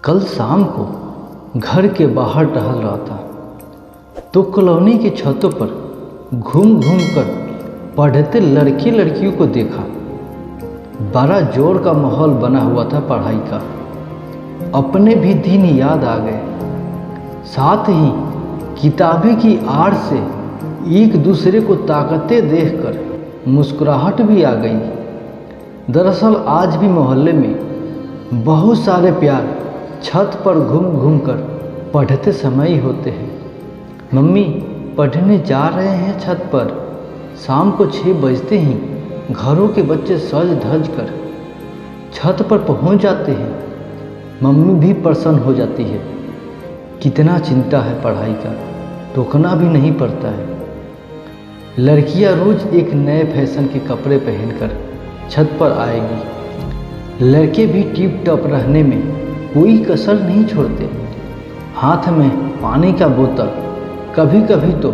कल शाम को घर के बाहर टहल रहा था तो कॉलोनी की छतों पर घूम घूम कर पढ़ते लड़के लड़कियों को देखा। बड़ा जोर का माहौल बना हुआ था पढ़ाई का। अपने भी दिन याद आ गए। साथ ही किताबें की आड़ से एक दूसरे को ताकते देखकर मुस्कुराहट भी आ गई। दरअसल आज भी मोहल्ले में बहुत सारे प्यार छत पर घूम घूम कर पढ़ते समय ही होते हैं। मम्मी पढ़ने जा रहे हैं छत पर। शाम को 6 बजते ही घरों के बच्चे सज धज कर छत पर पहुंच जाते हैं। मम्मी भी प्रसन्न हो जाती है। कितना चिंता है पढ़ाई का, टोकना भी नहीं पड़ता है। लड़कियां रोज एक नए फैशन के कपड़े पहनकर छत पर आएगी। लड़के भी टिप टॉप रहने में कोई कसर नहीं छोड़ते। हाथ में पानी का बोतल, कभी कभी तो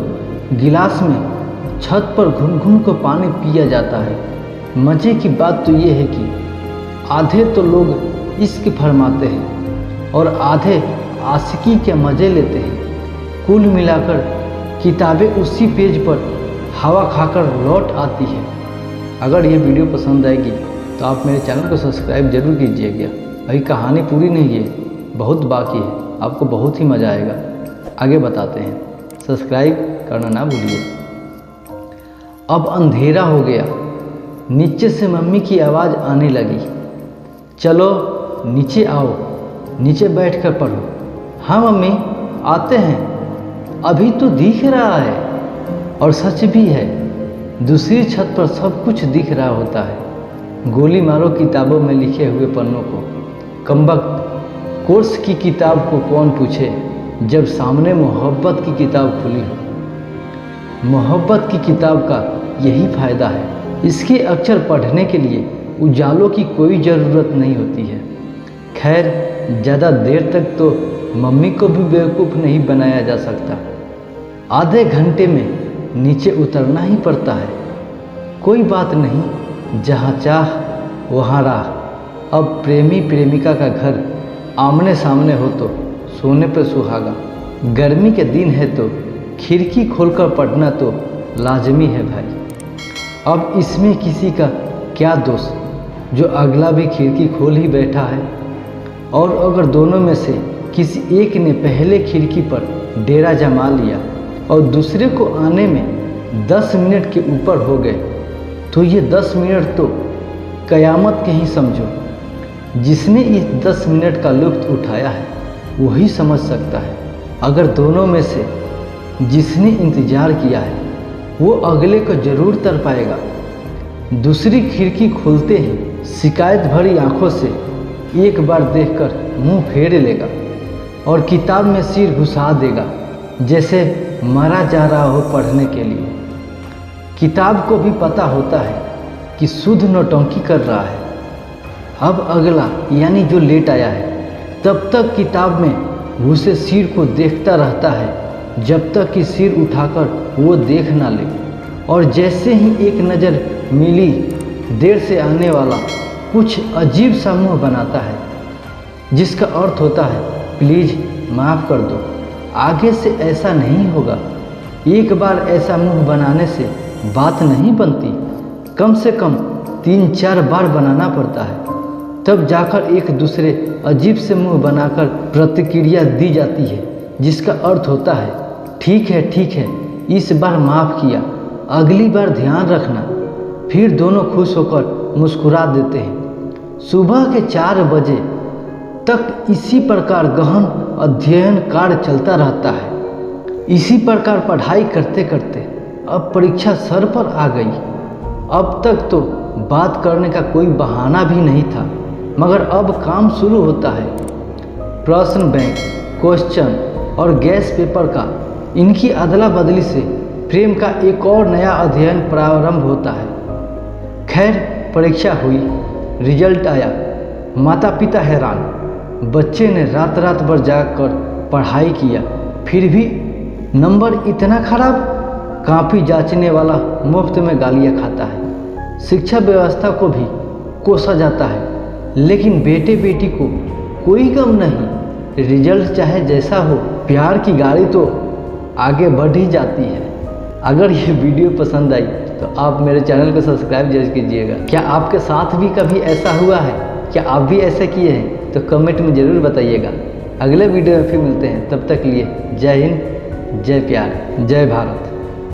गिलास में छत पर घूम घूम कर पानी पिया जाता है। मज़े की बात तो ये है कि आधे तो लोग इश्क फरमाते हैं और आधे आशिकी के मज़े लेते हैं। कुल मिलाकर किताबें उसी पेज पर हवा खाकर लौट आती है। अगर ये वीडियो पसंद आएगी तो आप मेरे चैनल को सब्सक्राइब जरूर कीजिएगा। अभी कहानी पूरी नहीं है, बहुत बाकी है, आपको बहुत ही मज़ा आएगा। आगे बताते हैं, सब्सक्राइब करना ना भूलिए। अब अंधेरा हो गया। नीचे से मम्मी की आवाज़ आने लगी, चलो नीचे आओ, नीचे बैठकर पढ़ो। हाँ मम्मी आते हैं, अभी तो दिख रहा है। और सच भी है, दूसरी छत पर सब कुछ दिख रहा होता है। गोली मारो किताबों में लिखे हुए पन्नों को। कमबख्त कोर्स की किताब को कौन पूछे जब सामने मोहब्बत की किताब खुली हो। मोहब्बत की किताब का यही फ़ायदा है, इसके अक्षर पढ़ने के लिए उजालों की कोई ज़रूरत नहीं होती है। खैर ज़्यादा देर तक तो मम्मी को भी बेवकूफ़ नहीं बनाया जा सकता। आधे घंटे में नीचे उतरना ही पड़ता है। कोई बात नहीं, जहाँ चाह वहाँ राह। अब प्रेमी प्रेमिका का घर आमने सामने हो तो सोने पर सुहागा। गर्मी के दिन है तो खिड़की खोलकर पढ़ना तो लाजमी है भाई। अब इसमें किसी का क्या दोष जो अगला भी खिड़की खोल ही बैठा है। और अगर दोनों में से किसी एक ने पहले खिड़की पर डेरा जमा लिया और दूसरे को आने में 10 मिनट के ऊपर हो गए तो ये 10 मिनट तो कयामत के ही समझो। जिसने इस 10 मिनट का लुत्फ़ उठाया है वही समझ सकता है। अगर दोनों में से जिसने इंतज़ार किया है वो अगले को ज़रूर तर पाएगा। दूसरी खिड़की खोलते ही शिकायत भरी आंखों से एक बार देखकर मुंह फेर लेगा और किताब में सिर घुसा देगा जैसे मरा जा रहा हो पढ़ने के लिए। किताब को भी पता होता है कि शुद्ध नौटंकी कर रहा है। अब अगला यानी जो लेट आया है तब तक किताब में घुसे सिर को देखता रहता है जब तक कि सिर उठाकर वो देख ना ले। और जैसे ही एक नज़र मिली, देर से आने वाला कुछ अजीब सा मुँह बनाता है जिसका अर्थ होता है प्लीज़ माफ़ कर दो, आगे से ऐसा नहीं होगा। एक बार ऐसा मुँह बनाने से बात नहीं बनती, कम से कम 3-4 बार बनाना पड़ता है, तब जाकर एक दूसरे अजीब से मुंह बनाकर प्रतिक्रिया दी जाती है जिसका अर्थ होता है ठीक है, इस बार माफ़ किया, अगली बार ध्यान रखना। फिर दोनों खुश होकर मुस्कुरा देते हैं। सुबह के 4 बजे तक इसी प्रकार गहन अध्ययन कार्य चलता रहता है। इसी प्रकार पढ़ाई करते करते अब परीक्षा सर पर आ गई। अब तक तो बात करने का कोई बहाना भी नहीं था, मगर अब काम शुरू होता है। प्रश्न बैंक, क्वेश्चन और गैस पेपर का इनकी अदला बदली से प्रेम का एक और नया अध्ययन प्रारंभ होता है। खैर परीक्षा हुई, रिजल्ट आया, माता पिता हैरान। बच्चे ने रात रात भर जाकर पढ़ाई किया, फिर भी नंबर इतना खराब। काफ़ी जांचने वाला मुफ्त में गालियाँ खाता है। शिक्षा व्यवस्था को भी कोसा जाता है, लेकिन बेटे बेटी को कोई गम नहीं। रिजल्ट चाहे जैसा हो, प्यार की गाड़ी तो आगे बढ़ ही जाती है। अगर ये वीडियो पसंद आई तो आप मेरे चैनल को सब्सक्राइब जरूर कीजिएगा। क्या आपके साथ भी कभी ऐसा हुआ है? क्या आप भी ऐसे किए हैं? तो कमेंट में ज़रूर बताइएगा। अगले वीडियो में फिर मिलते हैं, तब तक लिए जय हिंद, जय प्यार, जय भारत।